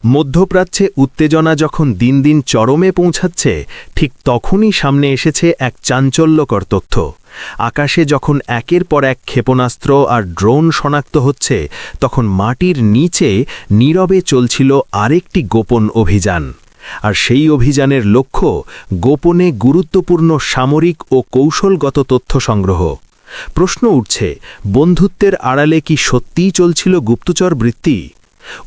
মধ্যপ্রাচ্যে উত্তেজনা যখন দিন দিন চরমে পৌঁছাচ্ছে ঠিক তখনই সামনে এসেছে এক চাঞ্চল্যকর তথ্য। আকাশে যখন একের পর এক ক্ষেপণাস্ত্র আর ড্রোন শনাক্ত হচ্ছে তখন মাটির নিচে নীরবে চলছিল আরেকটি গোপন অভিযান। আর সেই অভিযানের লক্ষ্য গোপনে গুরুত্বপূর্ণ সামরিক ও কৌশলগত তথ্য সংগ্রহ। প্রশ্ন উঠছে, বন্ধুত্বের আড়ালে কি সত্যিই চলছিল গুপ্তচর বৃত্তি?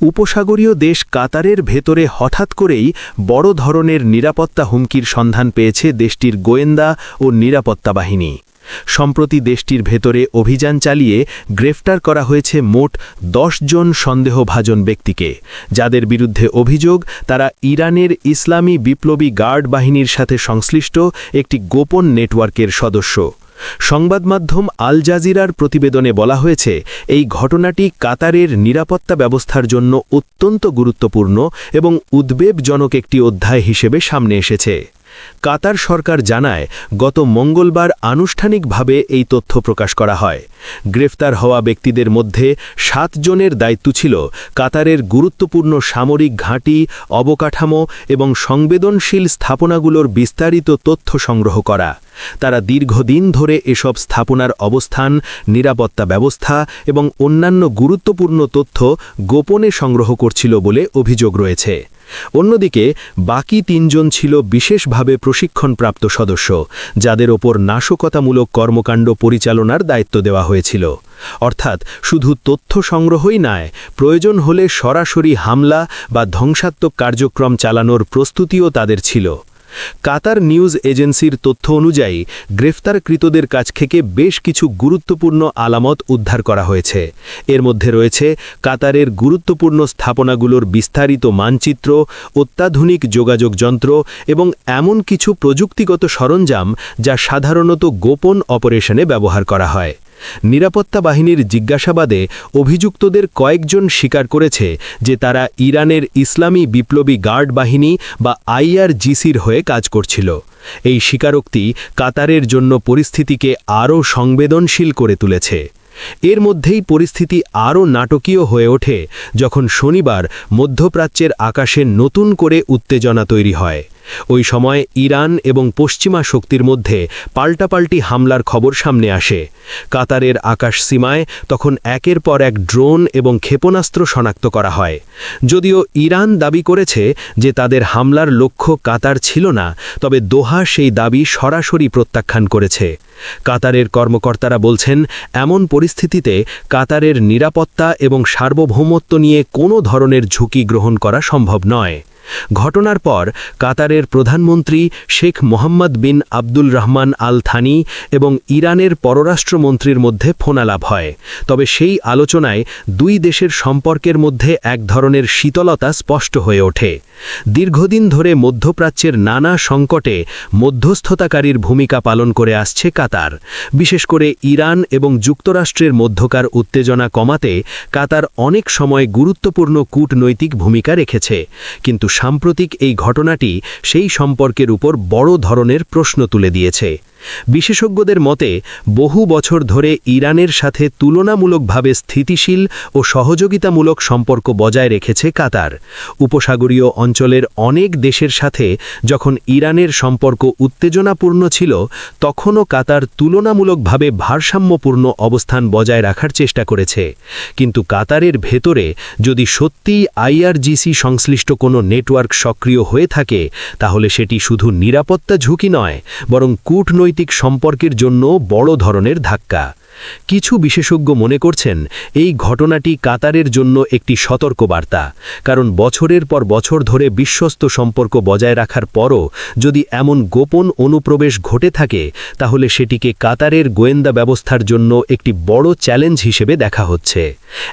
উপসাগরীয় দেশ কাতারের ভেতরে হঠাৎ করেই বড় ধরনের নিরাপত্তা হুমকির সন্ধান পেয়েছে দেশটির গোয়েন্দা ও নিরাপত্তা বাহিনী। সম্প্রতি দেশটির ভেতরে অভিযান চালিয়ে গ্রেফতার করা হয়েছে মোট 10 জন সন্দেহভাজন ব্যক্তিকে, যাদের বিরুদ্ধে অভিযোগ তারা ইরানের ইসলামী বিপ্লবী গার্ড বাহিনীর সাথে সংশ্লিষ্ট একটি গোপন নেটওয়ার্কের সদস্য। সংবাদমাধ্যম আল জাজিরার প্রতিবেদনে বলা হয়েছে, এই ঘটনাটি কাতারের নিরাপত্তা ব্যবস্থার জন্য অত্যন্ত গুরুত্বপূর্ণ এবং উদ্বেগজনক একটি অধ্যায় হিসেবে সামনে এসেছে। কাতার সরকার জানায়, গত মঙ্গলবার আনুষ্ঠানিকভাবে এই তথ্য প্রকাশ করা হয়। গ্রেফতার হওয়া ব্যক্তিদের মধ্যে 7 জনের দায়িত্ব ছিল কাতারের গুরুত্বপূর্ণ সামরিক ঘাঁটি, অবকাঠামো এবং সংবেদনশীল স্থাপনাগুলোর বিস্তারিত তথ্য সংগ্রহ করা। তারা দীর্ঘদিন ধরে এসব স্থাপনার অবস্থান, নিরাপত্তা ব্যবস্থা এবং অন্যান্য গুরুত্বপূর্ণ তথ্য গোপনে সংগ্রহ করছিল বলে অভিযোগ রয়েছে। অন্যদিকে বাকি 3 জন ছিল বিশেষভাবে প্রশিক্ষণপ্রাপ্ত সদস্য, যাদের ওপর নাশকতামূলক কর্মকাণ্ড পরিচালনার দায়িত্ব দেওয়া হয়েছিল। অর্থাৎ শুধু তথ্য সংগ্রহই নয়, প্রয়োজন হলে সরাসরি হামলা বা ধ্বংসাত্মক কার্যক্রম চালানোর প্রস্তুতিও তাদের ছিল। কাতার নিউজ এজেন্সির তথ্য অনুযায়ী গ্রেফতারকৃতদের কাছ থেকে বেশ কিছু গুরুত্বপূর্ণ আলামত উদ্ধার করা হয়েছে। এর মধ্যে রয়েছে কাতারের গুরুত্বপূর্ণ স্থাপনাগুলোর বিস্তারিত মানচিত্র, অত্যাধুনিক যোগাযোগ যন্ত্র এবং এমন কিছু প্রযুক্তিগত সরঞ্জাম যা সাধারণত গোপন অপারেশনে ব্যবহার করা হয়। নিরাপত্তা বাহিনীর জিজ্ঞাসাবাদে অভিযুক্তদের কয়েকজন স্বীকার করেছে যে তারা ইরানের ইসলামী বিপ্লবী গার্ড বাহিনী বা IRGCর হয়ে কাজ করছিল। এই স্বীকারোক্তি কাতারের জন্য পরিস্থিতিকে আরও সংবেদনশীল করে তুলেছে। এর মধ্যেই পরিস্থিতি আরও নাটকীয় হয়ে ওঠে যখন শনিবার মধ্যপ্রাচ্যের আকাশে নতুন করে উত্তেজনা তৈরি হয়। ওই সময় ইরান এবং পশ্চিমা শক্তির মধ্যে পাল্টাপাল্টি হামলার খবর সামনে আসে। কাতারের আকাশ সীমায় তখন একের পর এক ড্রোন এবং ক্ষেপণাস্ত্র শনাক্ত করা হয়। যদিও ইরান দাবি করেছে যে তাদের হামলার লক্ষ্য কাতার ছিল না, তবে দোহা সেই দাবি সরাসরি প্রত্যাখ্যান করেছে। কাতারের কর্মকর্তারা বলছেন, এমন পরিস্থিতিতে কাতারের নিরাপত্তা এবং সার্বভৌমত্ব নিয়ে কোনো ধরনের ঝুঁকি গ্রহণ করা সম্ভব নয়। ঘটনার পর কাতারের প্রধানমন্ত্রী শেখ মোহাম্মদ বিন আব্দুল রহমান আল থানি এবং ইরানের পররাষ্ট্রমন্ত্রীর মধ্যে ফোনালাপ হয়। তবে সেই আলোচনায় দুই দেশের সম্পর্কের মধ্যে এক ধরনের শীতলতা স্পষ্ট হয়ে ওঠে। দীর্ঘদিন ধরে মধ্যপ্রাচ্যের নানা সংকটে মধ্যস্থতাকারীর ভূমিকা পালন করে আসছে কাতার। বিশেষ করে ইরান এবং যুক্তরাষ্ট্রের মধ্যকার উত্তেজনা কমাতে কাতার অনেক সময় গুরুত্বপূর্ণ কূটনৈতিক ভূমিকা রেখেছে। কিন্তু সাম্প্রতিক এই ঘটনাটি সেই সম্পর্কের উপর বড় ধরনের প্রশ্ন তুলে দিয়েছে। বিশেষজ্ঞদের মতে, বহু বছর ধরে ইরানের সাথে তুলনামূলকভাবে স্থিতিশীল ও সহযোগিতামূলক সম্পর্ক বজায় রেখেছে কাতার। উপসাগরীয় অঞ্চলের অনেক দেশের সাথে যখন ইরানের সম্পর্ক উত্তেজনাপূর্ণ ছিল, তখনও কাতার তুলনামূলকভাবে ভারসাম্যপূর্ণ অবস্থান বজায় রাখার চেষ্টা করেছে। কিন্তু কাতারের ভেতরে যদি সত্যিই IRGC সংশ্লিষ্ট কোনো নেটওয়ার্ক সক্রিয় হয়ে থাকে, তাহলে সেটি শুধু নিরাপত্তা ঝুঁকি নয়, বরং কূটনৈতিক সম্পর্কের জন্য বড় ধরনের ধাক্কা। কিছু বিশেষজ্ঞ মনে করছেন, এই ঘটনাটি কাতারের জন্য একটি সতর্কবার্তা, কারণ বছরের পর বছর ধরে বিশ্বস্ত সম্পর্ক বজায় রাখার পরও যদি এমন গোপন অনুপ্রবেশ ঘটে থাকে, তাহলে সেটিকে কাতারের গোয়েন্দা ব্যবস্থার জন্য একটি বড় চ্যালেঞ্জ হিসেবে দেখা হচ্ছে।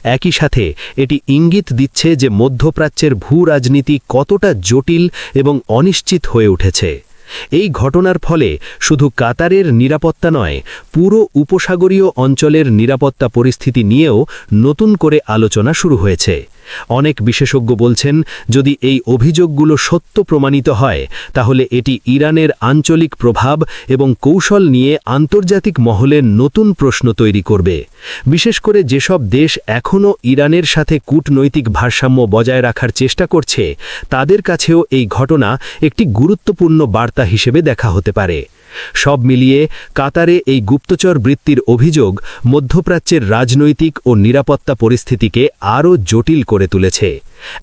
একই সাথে এটি ইঙ্গিত দিচ্ছে যে মধ্যপ্রাচ্যের ভূ-রাজনীতি কতটা জটিল এবং অনিশ্চিত হয়ে উঠেছে। এই ঘটনার ফলে শুধু কাতারের নিরাপত্তা নয়, পুরো উপসাগরীয় অঞ্চলের নিরাপত্তা পরিস্থিতি নিয়েও নতুন করে আলোচনা শুরু হয়েছে। অনেক বিশেষজ্ঞ বলছেন, যদি এই অভিযোগগুলো সত্য প্রমাণিত হয় তাহলে এটি ইরানের আঞ্চলিক প্রভাব এবং কৌশল নিয়ে আন্তর্জাতিক মহলে নতুন প্রশ্ন তৈরি করবে। বিশেষ করে যেসব দেশ এখনও ইরানের সাথে কূটনৈতিক ভারসাম্য বজায় রাখার চেষ্টা করছে, তাদের কাছেও এই ঘটনা একটি গুরুত্বপূর্ণ বার্তা হিসেবে দেখা হতে পারে। সব মিলিয়ে কাতারে এই গুপ্তচর বৃত্তির অভিযোগ মধ্যপ্রাচ্যের রাজনৈতিক ও নিরাপত্তা পরিস্থিতিকে আরও জটিল করে তুলেছে।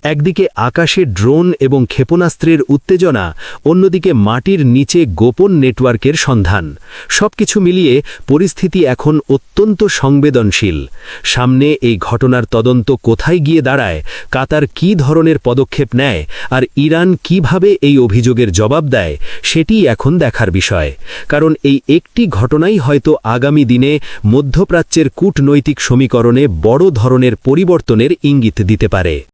একদিকে আকাশে ড্রোন এবং ক্ষেপণাস্ত্রের উত্তেজনা, অন্যদিকে মাটির নিচে গোপন নেটওয়ার্কের সন্ধান। সবকিছু মিলিয়ে পরিস্থিতি এখন অত্যন্ত সংবেদনশীল। সামনে এই ঘটনার তদন্ত কোথায় গিয়ে দাঁড়ায়, কাতার কী ধরনের পদক্ষেপ নেয়, আর ইরান কিভাবে এই অভিযোগের জবাব দেয়, সেটিই এখন দেখার বিষয়। কারণ এই একটি ঘটনাই হয়তো আগামী দিনে মধ্যপ্রাচ্যের কূটনৈতিক সমীকরণে বড় ধরনের পরিবর্তনের ইঙ্গিত দিতে পারে।